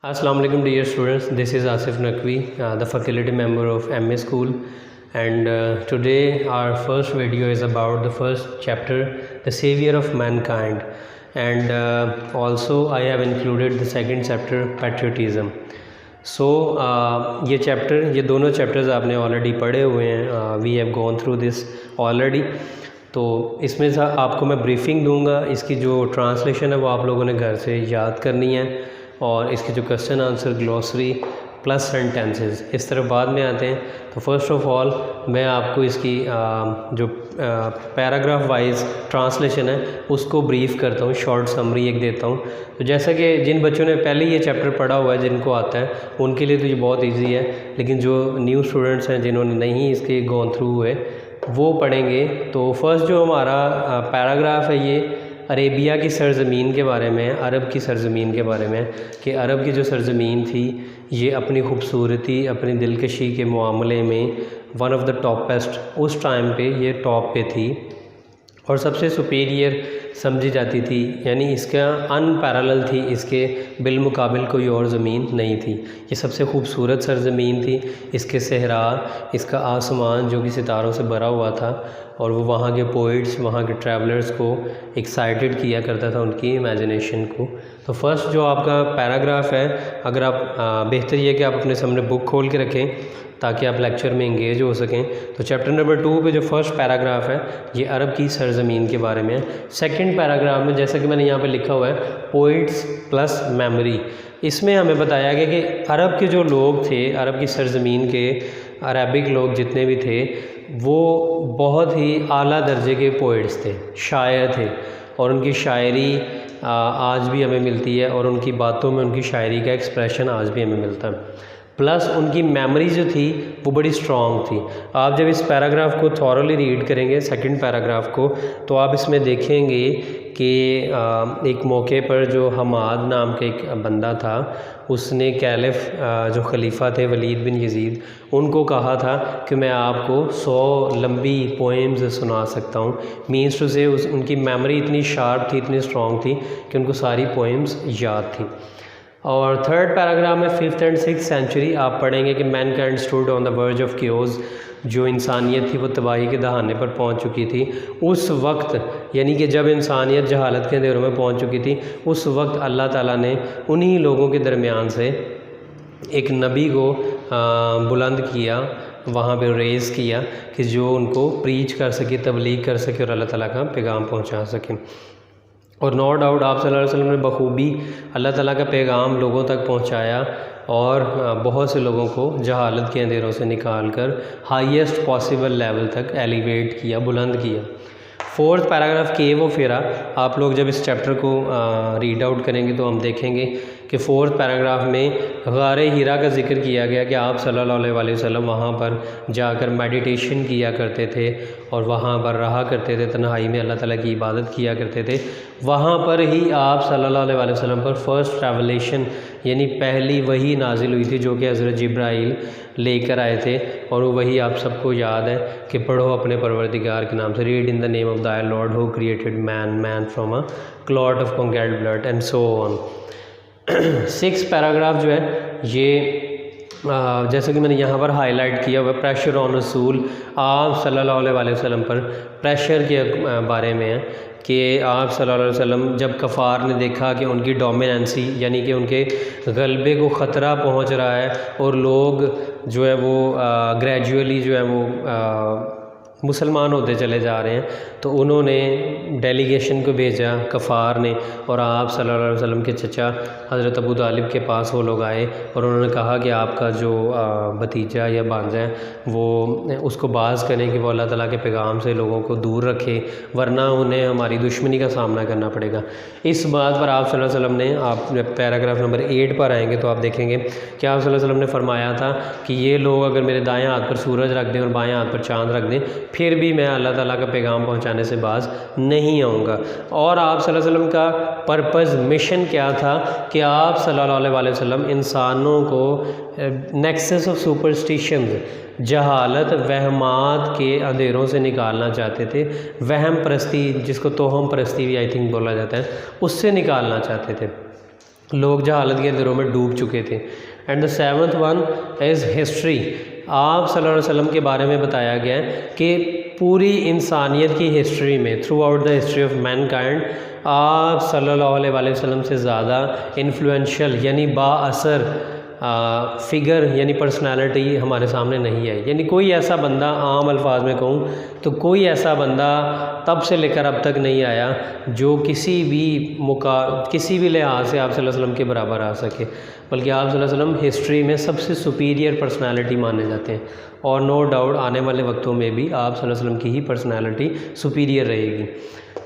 Assalamu alaikum dear students, this is Asif Naqvi, the faculty member of MA School, and today our first video is about the first chapter, the Savior of Mankind, and also I have included the second chapter, Patriotism. So یہ دونوں chapters آپ نے already پڑھے ہوئے ہیں, we have gone through this already. تو اس میں آپ کو میں بریفنگ دوں گا, اس کی جو ٹرانسلیشن ہے وہ آپ لوگوں نے گھر سے یاد کرنی ہے, اور اس کے جو question answer, glossary plus sentences, اس طرح بعد میں آتے ہیں. تو فرسٹ آف آل میں آپ کو اس کی جو پیراگراف وائز ٹرانسلیشن ہے اس کو بریف کرتا ہوں, شارٹ سمری ایک دیتا ہوں. تو جیسا کہ جن بچوں نے پہلے یہ چیپٹر پڑھا ہوا ہے, جن کو آتا ہے, ان کے لیے تو یہ بہت ایزی ہے, لیکن جو نیو اسٹوڈنٹس ہیں جنہوں نے نہیں اس کے گون تھرو ہوئے وہ پڑھیں گے. تو فرسٹ جو ہمارا پیراگراف ہے یہ عربیہ کی سرزمین کے بارے میں ہے, عرب کی سرزمین کے بارے میں, کہ عرب کی جو سرزمین تھی یہ اپنی خوبصورتی, اپنی دلکشی کے معاملے میں ون آف دا ٹاپسٹ, اس ٹائم پہ یہ ٹاپ پہ تھی اور سب سے سپیریئر سمجھی جاتی تھی, یعنی اس کا ان پیرالل تھی, اس کے بالمقابل کوئی اور زمین نہیں تھی. یہ سب سے خوبصورت سرزمین تھی, اس کے صحرا, اس کا آسمان جو کہ ستاروں سے بھرا ہوا تھا, اور وہ وہاں کے پوئٹس, وہاں کے ٹریولرز کو ایکسائٹڈ کیا کرتا تھا, ان کی امیجنیشن کو. تو فرسٹ جو آپ کا پیراگراف ہے, اگر آپ بہتر یہ کہ آپ اپنے سامنے بک کھول کے رکھیں تاکہ آپ لیکچر میں انگیج ہو سکیں. تو چیپٹر نمبر 2 پہ جو فرسٹ پیراگراف ہے یہ عرب کی سرزمین کے بارے میں ہے. سیکنڈ پیراگراف میں جیسا کہ میں نے یہاں پہ لکھا ہوا ہے پوئٹس پلس میموری, اس میں ہمیں بتایا گیا کہ عرب کے جو لوگ تھے, عرب کی سرزمین کے عربک لوگ جتنے بھی تھے, وہ بہت ہی اعلیٰ درجے کے پوئٹس تھے, شاعر تھے, اور ان کی شاعری آج بھی ہمیں ملتی ہے, اور ان کی باتوں میں ان کی شاعری کا ایکسپریشن آج بھی ہمیں ملتا ہے. پلس ان کی میموری جو تھی وہ بڑی اسٹرانگ تھی. آپ جب اس پیراگراف کو تھورلی ریڈ کریں گے, سیکنڈ پیراگراف کو, تو آپ اس میں دیکھیں گے کہ ایک موقع پر جو حماد نام کا ایک بندہ تھا, اس نے کیلف جو خلیفہ تھے ولید بن یزید, ان کو کہا تھا کہ میں آپ کو 100 لمبی پوئمز سنا سکتا ہوں. مینس ٹو سے ان کی میموری اتنی شارپ تھی, اتنی اسٹرانگ تھی کہ ان کو ساری پوئمز یاد تھیں. اور تھرڈ پیراگراف میں 5th and 6th سینچری آپ پڑھیں گے کہ mankind stood on the verge of chaos, جو انسانیت تھی وہ تباہی کے دہانے پر پہنچ چکی تھی اس وقت, یعنی کہ جب انسانیت جہالت کے اندھیروں میں پہنچ چکی تھی, اس وقت اللہ تعالیٰ نے انہی لوگوں کے درمیان سے ایک نبی کو بلند کیا, وہاں پہ ریز کیا, کہ جو ان کو پریچ کر سکے, تبلیغ کر سکے, اور اللہ تعالیٰ کا پیغام پہنچا سکے. اور نو ڈاؤٹ آپ صلی اللہ علیہ وسلم نے بخوبی اللہ تعالیٰ کا پیغام لوگوں تک پہنچایا, اور بہت سے لوگوں کو جہالت کے اندھیروں سے نکال کر ہائیسٹ پاسبل لیول تک ایلیویٹ کیا, بلند کیا. فورتھ پیراگراف کیو آف ہیرا, آپ لوگ جب اس چیپٹر کو ریڈ آؤٹ کریں گے تو ہم دیکھیں گے کہ فورتھ پیراگراف میں غار ہیرا کا ذکر کیا گیا کہ آپ صلی اللہ علیہ وسلم وہاں پر جا کر میڈیٹیشن کیا کرتے تھے, اور وہاں پر رہا کرتے تھے, تنہائی میں اللہ تعالیٰ کی عبادت کیا کرتے تھے. وہاں پر ہی آپ صلی اللہ علیہ وسلم پر فرسٹ ریولیشن, یعنی پہلی وحی نازل ہوئی تھی, جو کہ حضرت جبرائیل لے کر آئے تھے, اور وہ وحی آپ سب کو یاد ہے کہ پڑھو اپنے پروردگار کے نام سے, read in the name of the Lord who created man from a clot of congealed blood and so on. 6th paragraph جو ہے یہ جیسے کہ میں نے یہاں پر ہائی لائٹ کیا ہوا, پریشر آن رسول, آپ صلی اللہ علیہ وسلم پر پریشر کے بارے میں ہے, کہ آپ صلی اللہ علیہ وسلم جب کفار نے دیکھا کہ ان کی ڈومیننسی, یعنی کہ ان کے غلبے کو خطرہ پہنچ رہا ہے, اور لوگ جو ہے وہ گریجولی جو ہے وہ مسلمان ہوتے چلے جا رہے ہیں, تو انہوں نے ڈیلیگیشن کو بھیجا کفار نے, اور آپ صلی اللہ علیہ وسلم کے چچا حضرت ابو طالب کے پاس وہ لوگ آئے, اور انہوں نے کہا کہ آپ کا جو بھتیجا یا بھانجا ہے وہ اس کو باز کریں کہ وہ اللہ تعالیٰ کے پیغام سے لوگوں کو دور رکھے, ورنہ انہیں ہماری دشمنی کا سامنا کرنا پڑے گا. اس بات پر آپ صلی اللہ علیہ وسلم نے, آپ پیراگراف نمبر 8 پر آئیں گے تو آپ دیکھیں گے کہ آپ صلی اللہ علیہ وسلم نے فرمایا تھا کہ یہ لوگ اگر میرے دائیں ہاتھ پر سورج رکھ دیں اور بائیں ہاتھ پر چاند رکھ دیں, پھر بھی میں اللہ تعالیٰ کا پیغام پہنچانے سے باز نہیں آؤں گا. اور آپ صلی اللہ علیہ وسلم کا پرپز, مشن کیا تھا کہ آپ صلی اللہ علیہ وسلم انسانوں کو نیکسس آف سپرسٹیشنز, جہالت, وہمات کے اندھیروں سے نکالنا چاہتے تھے, وہم پرستی جس کو توہم پرستی بھی آئی تھنک بولا جاتا ہے, اس سے نکالنا چاہتے تھے. लोग जहालत के अंधेरों में डूब चुके थे. And the seventh one is history. आप सल्लल्लाहु अलैहि वसल्लम के बारे में बताया गया है कि पूरी इंसानियत की हिस्ट्री में, through out the history of Mankind, आप सल्लल्लाहु अलैहि वसल्लम से ज़्यादा इन्फ्लुएंशियल यानी बाअसर फ़िगर यानी पर्सनालिटी हमारे सामने नहीं है. यानी कोई ऐसा बंदा, आम अल्फाज में कहूँ तो कोई ऐसा बंदा तब से लेकर अब तक नहीं आया जो किसी भी लिहाज से आप सल्लल्लाहु अलैहि वसल्लम के बराबर आ सके. बल्कि आप सल्लल्लाहु अलैहि वसल्लम हिस्ट्री में सबसे सुपीरियर पर्सनालिटी माने जाते हैं. और नो डाउट आने वाले वक्तों में भी आप सल्लल्लाहु अलैहि वसल्लम की ही पर्सनालिटी सुपीरियर रहेगी.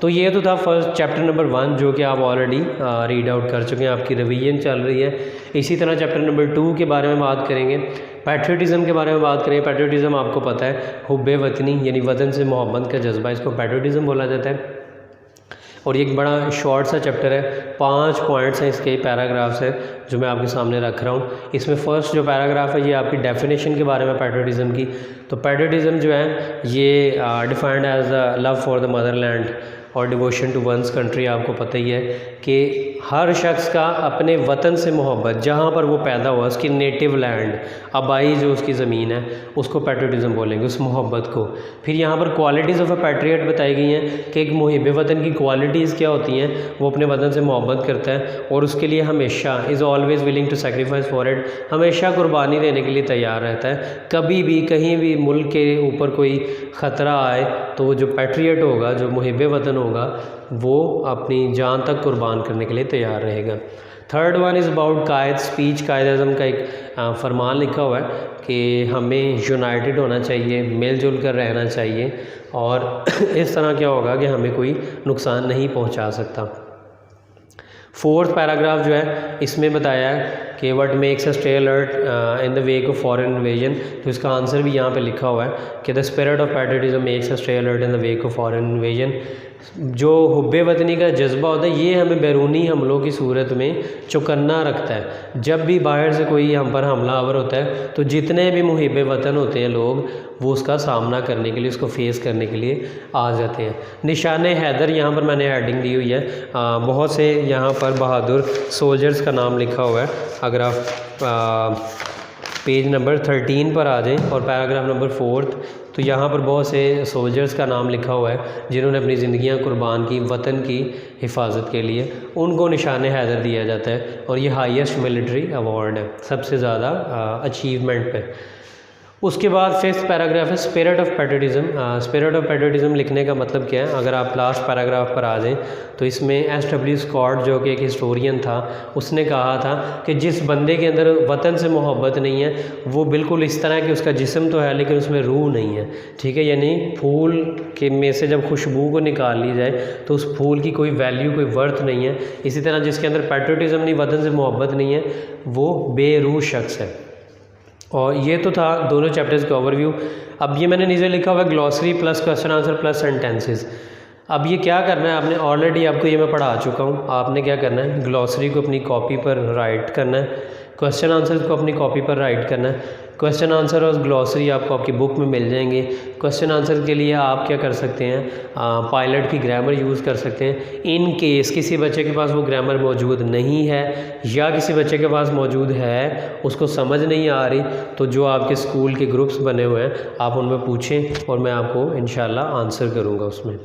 तो ये तो था फर्स्ट चैप्टर नंबर 1 जो कि आप ऑलरेडी रीड आउट कर चुके हैं, आपकी रिवीजन चल रही है. इसी तरह चैप्टर नंबर 2 के बारे में बात करेंगे, पैट्रियटिज़म के बारे में बात करेंगे. पैट्रियटिज़म आपको पता है हुब्बे वतनी यानी वतन से मोहब्बत का जज्बा, इसको पैट्रियटिज़म बोला जाता है. और ये एक बड़ा शॉर्ट सा चैप्टर है, 5 पॉइंट्स हैं इसके, पैराग्राफ्स है जो मैं आपके सामने रख रहा हूँ. इसमें फर्स्ट जो पैराग्राफ है ये आपकी डेफिनेशन के बारे में पैट्रियटिज़म की. तो पैट्रियटिज़म जो है ये defined as love for the motherland और डिवोशन टू वंस कंट्री. आपको पता ही है कि हर शख्स का अपने वतन से मोहब्बत, जहाँ पर वो पैदा हुआ, उसकी नेटिव लैंड, आबाई जो उसकी ज़मीन है, उसको पैट्रियटिज़म बोलेंगे, उस मोहब्बत को. फिर यहाँ पर क्वालिटीज़ ऑफ अ पैट्रियट बताई गई हैं कि एक मुहिब वतन की क्वालिटीज़ क्या होती हैं. वो अपने वतन से मोहब्बत करता है और उसके लिए हमेशा is always willing to sacrifice for it, हमेशा कुर्बानी देने के लिए तैयार रहता है. कभी भी कहीं भी मुल्क के ऊपर कोई ख़तरा आए तो वो जो पैट्रियट होगा, जो मुहिब वतन होगा, वो अपनी जान तक कुर्बान करने के लिए तैयार रहेगा. Third one is about Quaid speech. Quaid Azam का एक फरमान लिखा हुआ है कि हमें यूनाइटेड होना चाहिए, मिल जुल कर रहना चाहिए और इस तरह क्या होगा कि हमें कोई नुकसान नहीं पहुंचा सकता. फोर्थ पैराग्राफ जो है इसमें बताया है कि what makes a stay alert in the wake of foreign invasion. तो इसका आंसर भी यहाँ पे लिखा हुआ है कि the spirit of patriotism makes a stay alert in the wake of foreign invasion. जो हुब्बे वतनी का जज्बा होता है ये हमें बैरूनी हमलों की सूरत में चौकन्ना रखता है. जब भी बाहर से कोई हम पर हमलावर होता है तो जितने भी मुहिब वतन होते हैं लोग, वो उसका सामना करने के लिए, उसको फेस करने के लिए आ जाते हैं. निशान हैदर यहाँ पर मैंने हेडिंग दी हुई है. बहुत से यहाँ पर बहादुर सोल्जर्स का नाम लिखा हुआ है. अगर आप पेज नंबर 13 पर आ जाएं और पैराग्राफ नंबर 4 तो यहाँ पर बहुत से सोल्जर्स का नाम लिखा हुआ है जिन्होंने अपनी ज़िंदगियाँ कुर्बान की वतन की हिफाजत के लिए. उनको निशान हैदर दिया जाता है और ये हाईएस्ट मिलिट्री अवार्ड है, सबसे ज़्यादा अचीवमेंट पे. उसके बाद फिफ्थ पैराग्राफ है spirit of patriotism. Spirit of patriotism लिखने का मतलब क्या है, अगर आप लास्ट पैराग्राफ पर आ जाएं तो इसमें एस.डब्ल्यू. स्कॉट जो कि एक हिस्टोरियन था, उसने कहा था कि जिस बंदे के अंदर वतन से मोहब्बत नहीं है वो बिल्कुल इस तरह कि उसका जिस्म तो है लेकिन उसमें रूह नहीं है. ठीक है, यानी फूल के में से जब खुशबू को निकाल ली जाए तो उस फूल की कोई वैल्यू, कोई वर्थ नहीं है. इसी तरह जिसके अंदर पैट्रियटिज्म नहीं, वतन से मोहब्बत नहीं है, वो बेरूह शख्स है. और ये तो था दोनों चैप्टर्स का ओवरव्यू. अब ये मैंने नीचे लिखा हुआ है glossary plus question answer plus sentences. अब ये क्या करना है, आपने ऑलरेडी आपको ये मैं पढ़ा चुका हूँ. आपने क्या करना है, ग्लॉसरी को अपनी कॉपी पर राइट करना है, क्वेश्चन आंसर को अपनी कॉपी पर राइट करना है. क्वेश्चन आंसर और ग्लॉसरी आपको आपकी बुक में मिल जाएंगे. क्वेश्चन आंसर के लिए आप क्या कर सकते हैं, पायलट की ग्रामर यूज़ कर सकते हैं. इन केस किसी बच्चे के पास वो ग्रामर मौजूद नहीं है या किसी बच्चे के पास मौजूद है, उसको समझ नहीं आ रही, तो जो आपके स्कूल के ग्रुप्स बने हुए हैं आप उनमें पूछें और मैं आपको इंशाल्लाह आंसर करूँगा उसमें.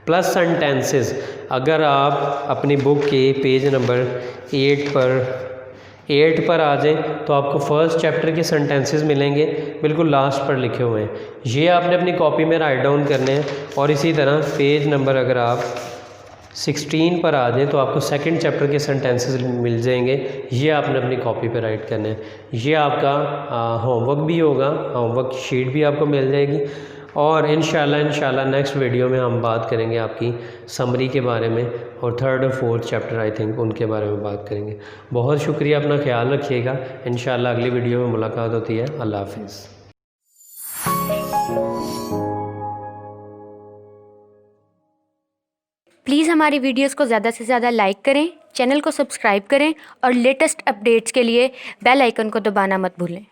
प्लस सेंटेंसेस, अगर आप अपनी बुक के पेज नंबर 8 पर आ जाएं तो आपको फर्स्ट चैप्टर के सेंटेंसेस मिलेंगे, बिल्कुल लास्ट पर लिखे हुए हैं. ये आपने अपनी कॉपी में राइट डाउन करने हैं. और इसी तरह पेज नंबर अगर आप 16 पर आ जाएं तो आपको सेकंड चैप्टर के सेंटेंसेस मिल जाएंगे. ये आपने अपनी कॉपी पे राइट करने हैं. ये आपका होमवर्क भी होगा, होमवर्क शीट भी आपको मिल जाएगी. और इंशाल्लाह नेक्स्ट वीडियो में हम बात करेंगे आपकी समरी के बारे में और थर्ड और फोर्थ चैप्टर आई थिंक उनके बारे में बात करेंगे. बहुत शुक्रिया, अपना ख्याल रखिएगा. इंशाल्लाह अगली वीडियो में मुलाकात होती है. अल्लाह हाफिज़. प्लीज़ हमारी वीडियोस को ज़्यादा से ज़्यादा लाइक करें, चैनल को सब्सक्राइब करें और लेटेस्ट अपडेट्स के लिए बेल आइकन को दबाना मत भूलें.